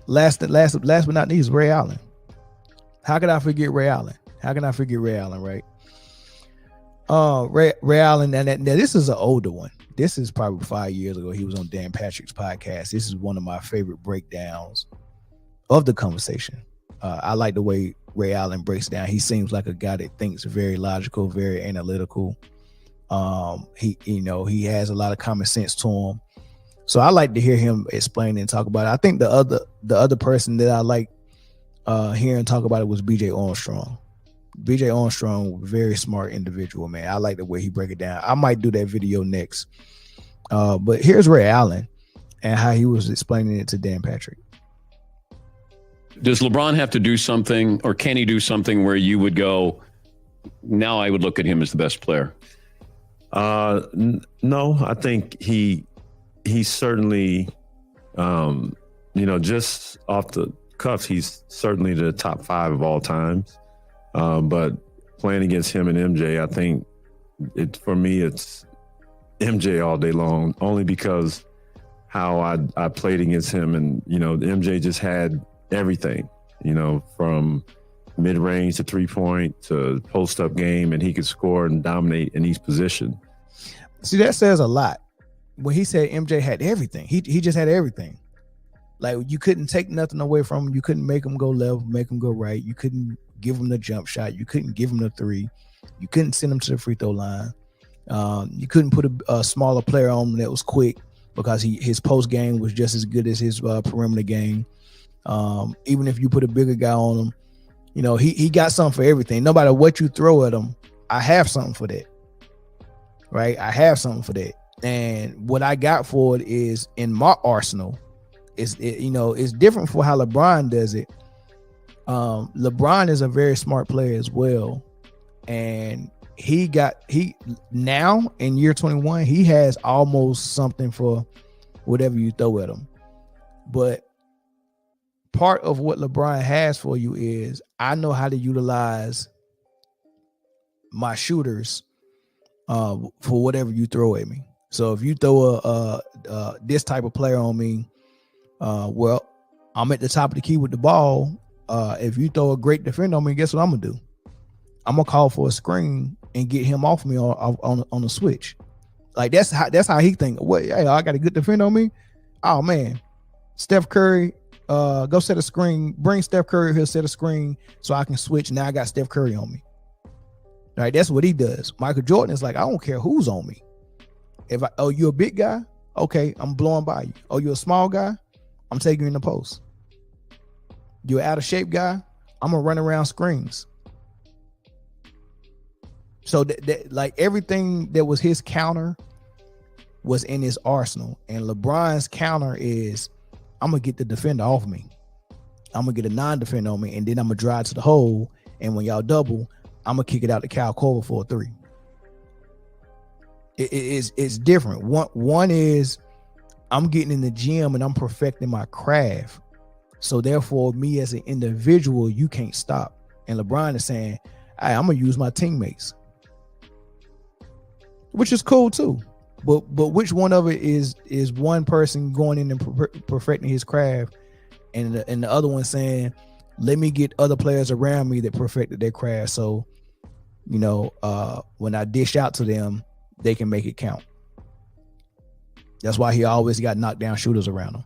Last but not least, Ray Allen. How could I forget Ray Allen? Right? Ray Allen, and now this is an older one. This is probably 5 years ago. He was on Dan Patrick's podcast. This is one of my favorite breakdowns of the conversation. I like the way Ray Allen breaks down. He seems like a guy that thinks very logical, very analytical. He has a lot of common sense to him. So I like to hear him explain and talk about it. I think the other person that I like hearing talk about it was BJ Armstrong. BJ Armstrong, very smart individual, man. I like the way he break it down. I might do that video next. But here's Ray Allen and how he was explaining it to Dan Patrick. Does LeBron have to do something, or can he do something where you would go, now I would look at him as the best player? No, I think he certainly, just off the cuff, he's certainly the top 5 of all times. But playing against him and MJ, I think for me, it's MJ all day long, only because how I played against him. And, MJ just had everything, from mid-range to 3-point to post-up game, and he could score and dominate in each position. See, that says a lot. When he said MJ had everything, he just had everything. Like, you couldn't take nothing away from him. You couldn't make him go left, make him go right. You couldn't give him the jump shot. You couldn't give him the 3. You couldn't send him to the free throw line. You couldn't put a smaller player on him that was quick, because his post game was just as good as his perimeter game. Even if you put a bigger guy on him, he got something for everything. No matter what you throw at him, I have something for that. Right? I have something for that. And what I got for it is in my arsenal. It's different for how LeBron does it. LeBron is a very smart player as well. And he now in year 21, he has almost something for whatever you throw at him. But part of what LeBron has for you is, I know how to utilize my shooters for whatever you throw at me. So if you throw this type of player on me, well, I'm at the top of the key with the ball. If you throw a great defender on me, guess what I'm gonna do? I'm gonna call for a screen and get him off me on the switch. Like, that's how he think. Wait, hey, I got a good defender on me. Oh man, Steph Curry, go set a screen. Bring Steph Curry here, set a screen so I can switch. Now I got Steph Curry on me. All right, that's what he does. Michael Jordan is like, I don't care who's on me. You're a big guy, okay, I'm blowing by you. Oh, you're a small guy, I'm taking you in the post. You're out of shape guy, I'm gonna run around screens. So that like everything that was his counter was in his arsenal. And LeBron's counter is, I'm gonna get the defender off me. I'm gonna get a non-defender on me, and then I'm gonna drive to the hole. And when y'all double, I'm gonna kick it out to Kyle Korver for a 3. It's different. One is, I'm getting in the gym and I'm perfecting my craft. So therefore, me as an individual, you can't stop. And LeBron is saying, hey, I'm gonna use my teammates, which is cool too. But which one of it is one person going in and perfecting his craft, and the other one saying, let me get other players around me that perfected their craft, so when I dish out to them, they can make it count. That's why he always got knockdown shooters around him,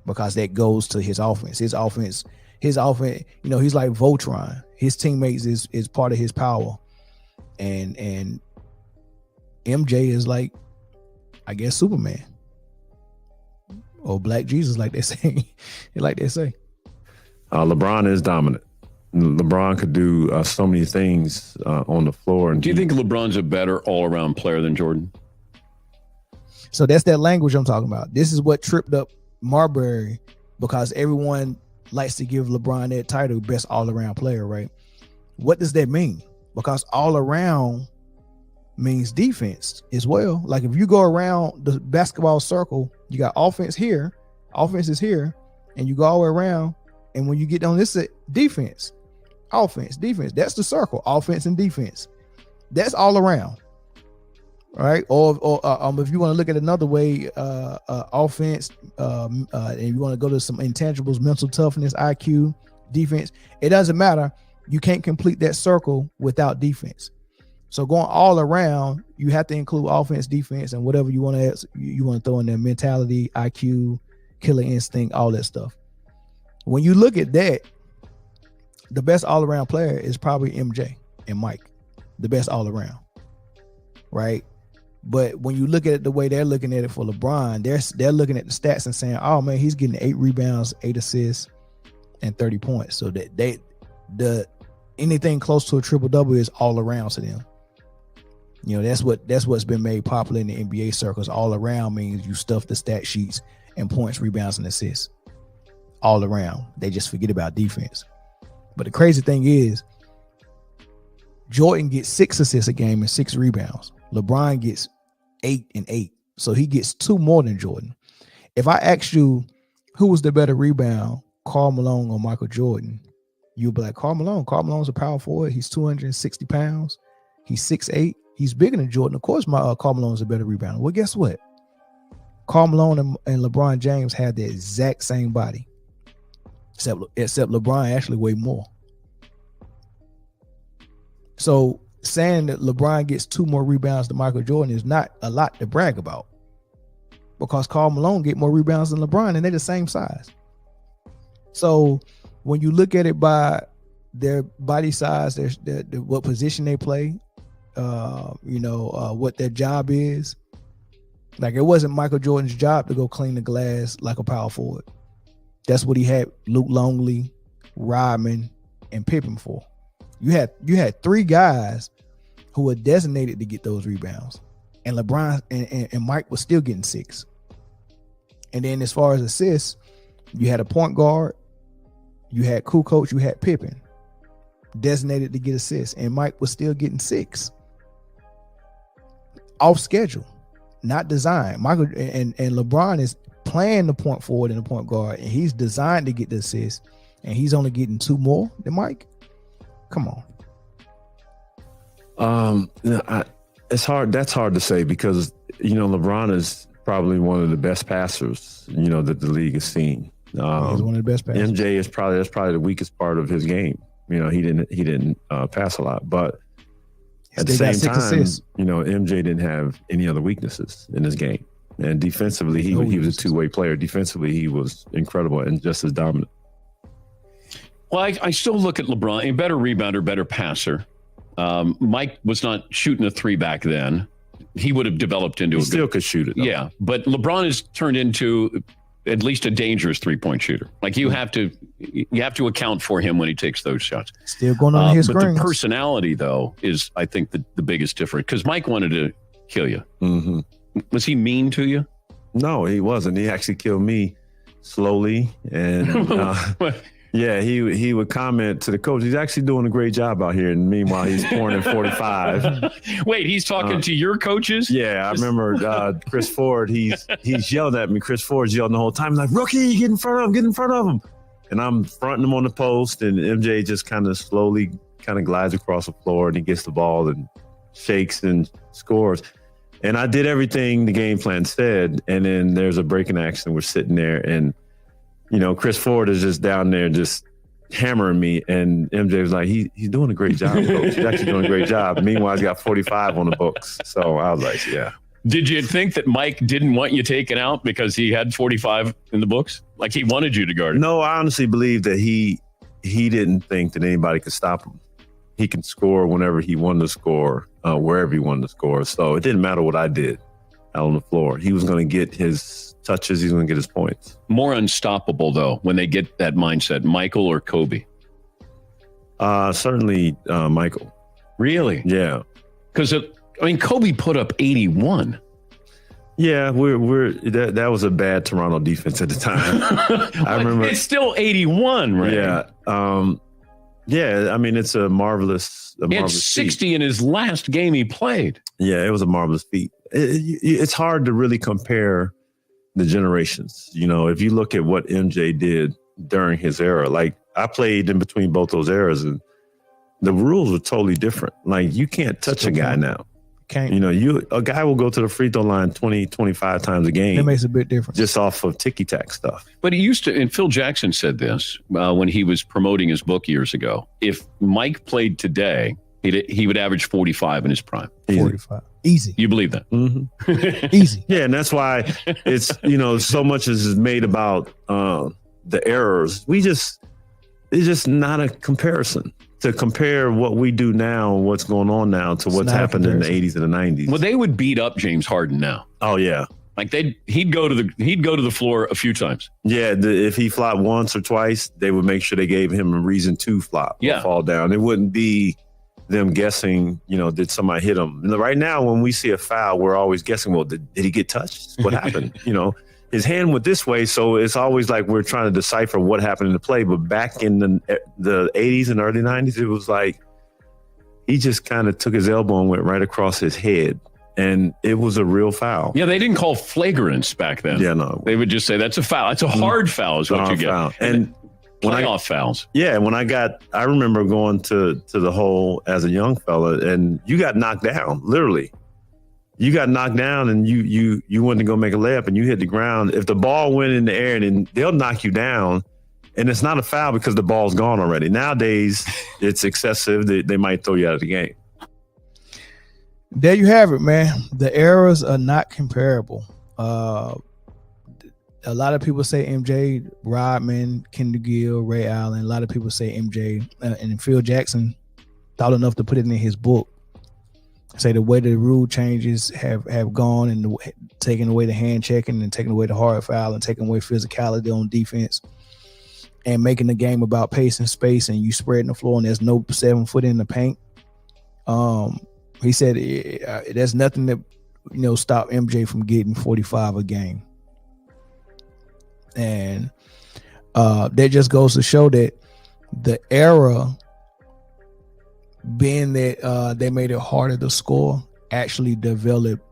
because that goes to his offense. His offense, he's like Voltron. His teammates is part of his power, and MJ is like, I guess, Superman or Black Jesus, like they say. LeBron is dominant. LeBron could do so many things on the floor. And do you think LeBron's a better all-around player than Jordan? So that's that language I'm talking about. This is what tripped up Marbury, because everyone likes to give LeBron that title, best all-around player, right? What does that mean? Because all-around means defense as well. Like, if you go around the basketball circle, you got offense is here, and you go all the way around, and when you get on this defense, offense, defense, that's the circle, offense and defense. That's all around. right? Or if you want to look at another way, offense, and you want to go to some intangibles, mental toughness, IQ, defense, it doesn't matter. You can't complete that circle without defense. So going all around, you have to include offense, defense, and whatever you want to throw in there: mentality, IQ, killer instinct, all that stuff. When you look at that, the best all around player is probably MJ and Mike, the best all around, right? But when you look at it the way they're looking at it for LeBron, they're looking at the stats and saying, "Oh man, he's getting 8 rebounds, 8 assists, and 30 points." So that anything close to a triple double is all around to them. You know, that's what's been made popular in the NBA circles. All around means you stuff the stat sheets and points, rebounds, and assists. All around. They just forget about defense. But the crazy thing is, Jordan gets 6 assists a game and 6 rebounds. LeBron gets 8 and 8. So he gets 2 more than Jordan. If I asked you who was the better rebound, Karl Malone or Michael Jordan, you'd be like, Karl Malone. Karl Malone's a power forward. He's 260 pounds. He's 6'8". He's bigger than Jordan. Of course, Karl Malone's a better rebounder. Well, guess what? Karl Malone and LeBron James had the exact same body, except LeBron actually weighed more. So saying that LeBron gets 2 more rebounds than Michael Jordan is not a lot to brag about, because Karl Malone get more rebounds than LeBron, and they're the same size. So when you look at it by their body size, what position they play, what their job is. Like, it wasn't Michael Jordan's job to go clean the glass like a power forward. That's what he had Luke Longley, Rodman, and Pippen for. You had 3 guys who were designated to get those rebounds, and LeBron and Mike was still getting 6. And then as far as assists, you had a point guard, you had Kukoc, you had Pippen designated to get assists, and Mike was still getting 6. Off schedule, not designed. Michael and LeBron is playing the point forward and the point guard, and he's designed to get the assist, and he's only getting 2 more than Mike. Come on. It's hard. That's hard to say, because LeBron is probably one of the best passers that the league has seen. He's one of the best passers. MJ is probably the weakest part of his game. He didn't pass a lot, but at the same time, MJ didn't have any other weaknesses in his game. And defensively, he was a two-way player. Defensively, he was incredible and just as dominant. Well, I still look at LeBron, a better rebounder, better passer. Mike was not shooting a 3 back then. He would have developed into still could shoot it, though. Yeah, but LeBron has turned into at least a dangerous 3-point shooter. Like, you have to account for him when he takes those shots. Still going on his but screens. The personality, though, is, I think, the biggest difference. Because Mike wanted to kill you. Mm-hmm. Was he mean to you? No, he wasn't. He actually killed me slowly. And yeah, he would comment to the coach, he's actually doing a great job out here. And meanwhile, he's pouring in 45. Wait, he's talking to your coaches? Yeah, I remember Chris Ford. He's yelling at me. Chris Ford's yelling the whole time. He's like, "Rookie, get in front of him. Get in front of him." And I'm fronting him on the post, and MJ just kind of slowly glides across the floor, and he gets the ball and shakes and scores. And I did everything the game plan said, and then there's a break in action. We're sitting there, and Chris Ford is just down there just hammering me, and MJ was like, he's doing a great job, coach. He's actually doing a great job. Meanwhile, he's got 45 on the books. So I was like, yeah. Did you think that Mike didn't want you taken out because he had 45 in the books? Like, he wanted you to guard it? No, I honestly believe that he didn't think that anybody could stop him. He can score whenever he wanted to score, wherever he wanted to score. So it didn't matter what I did out on the floor. He was going to get his touches. He's going to get his points. More unstoppable, though, when they get that mindset, Michael or Kobe? Certainly Michael. Really? Yeah. Because, Kobe put up 81. Yeah, that was a bad Toronto defense at the time. I remember. It's still 81, right? Yeah. Yeah, it's a marvelous It's 60 feat. In his last game he played. Yeah, it was a marvelous feat. It's hard to really compare the generations. If you look at what MJ did during his era, like, I played in between both those eras, and the rules were totally different. Like, you can't touch a guy now. Can't. A guy will go to the free throw line 20, 25 times a game. It makes a big difference. Just off of ticky-tack stuff. But he used to, and Phil Jackson said this when he was promoting his book years ago. If Mike played today, he would average 45 in his prime. 45. Easy. You believe that? Mm-hmm. Easy. Yeah, and that's why it's, so much is made about the errors. It's just not a comparison. To compare what we do now and what's going on now to what's happened in the 80s and the 90s. Well, they would beat up James Harden now. Oh yeah. Like he'd go to the floor a few times. Yeah, if he flopped once or twice, they would make sure they gave him a reason to flop or fall down. It wouldn't be them guessing, did somebody hit him? And right now, when we see a foul, we're always guessing, well, did he get touched? What happened? His hand went this way, so it's always like we're trying to decipher what happened in the play. But back in the 80s and early 90s, it was like he just kind of took his elbow and went right across his head. And it was a real foul. Yeah, they didn't call flagrants back then. Yeah, no. They would just say that's a foul. It's a hard foul is what you get. Foul. And playoff fouls. Yeah, I remember going to the hole as a young fella, and you got knocked down, literally. You got knocked down and you went to go make a layup and you hit the ground. If the ball went in the air, and then they'll knock you down, and it's not a foul because the ball's gone already. Nowadays, it's excessive. They might throw you out of the game. There you have it, man. The errors are not comparable. A lot of people say MJ, Rodman, Kendall Gill, Ray Allen. A lot of people say MJ, and Phil Jackson thought enough to put it in his book. Say the way the rule changes have gone, and taking away the hand checking and taking away the hard foul and taking away physicality on defense and making the game about pace and space, and you spreading the floor and there's no 7 foot in the paint. He said there's nothing that stop MJ from getting 45 a game, and that just goes to show that the era, being that they made it harder to score, actually developed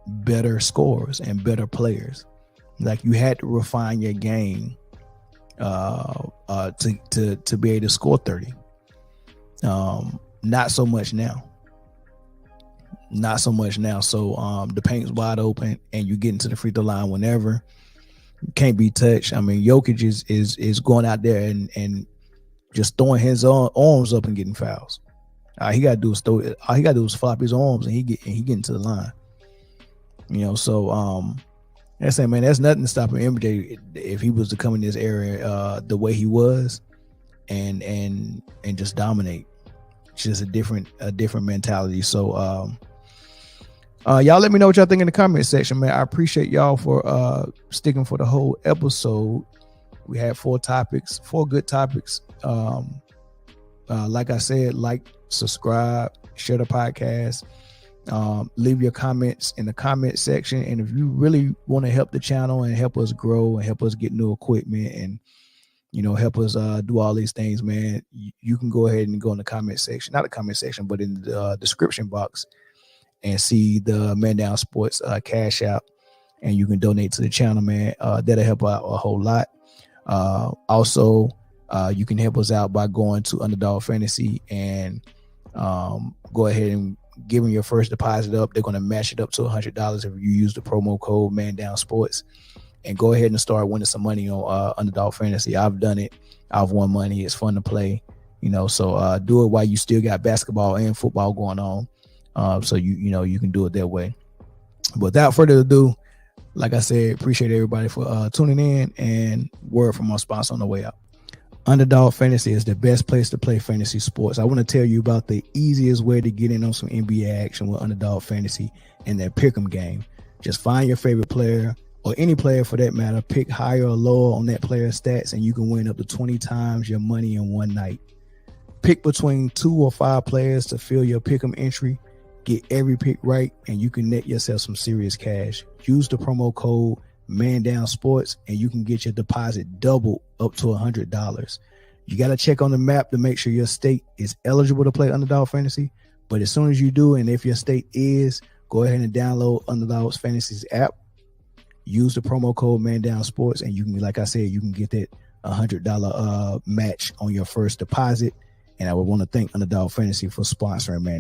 better scorers and better players. Like you had to refine your game to be able to score 30. Not so much now. So the paint's wide open and you get into the free throw line whenever. You can't be touched. I mean, Jokic is going out there and just throwing his arms up and getting fouls. All he gotta do is flop his arms and he get into the line. So that's it, man. There's nothing stopping MJ if he was to come in this area the way he was and just dominate. It's just a different mentality. So y'all let me know what y'all think in the comment section, man. I appreciate y'all for sticking for the whole episode. We had 4 good topics. Like I said, subscribe, share the podcast, leave your comments in the comment section. And if you really want to help the channel and help us grow and help us get new equipment and help us do all these things, man, you can go ahead and go in the comment section, not the comment section, but in the description box, and see the Man Down Sports Cash App, and you can donate to the channel, man. That'll help out a whole lot. Also, you can help us out by going to Underdog Fantasy and go ahead and give them your first deposit up. They're going to match it up to $100 if you use the promo code Man Down Sports, and go ahead and start winning some money on Underdog Fantasy. I've done it. I've won money. It's fun to play, so do it while you still got basketball and football going on. So you can do it that way. But without further ado, like I said, appreciate everybody for tuning in, and word from our sponsor on the way out. Underdog Fantasy is the best place to play fantasy sports. I want to tell you about the easiest way to get in on some NBA action with Underdog Fantasy and their pick'em game. Just find your favorite player, or any player for that matter, pick higher or lower on that player's stats, and you can win up to 20 times your money in one night. Pick between 2 or 5 players to fill your pick'em entry. Get every pick right, and you can net yourself some serious cash. Use the promo code Man Down Sports, and you can get your deposit doubled up to $100. You got to check on the map to make sure your state is eligible to play Underdog Fantasy. But as soon as you do, and if your state is, go ahead and download Underdog Fantasy's app. Use the promo code Man Down Sports, and you can, like I said, you can get that $100 match on your first deposit. And I would want to thank Underdog Fantasy for sponsoring, man.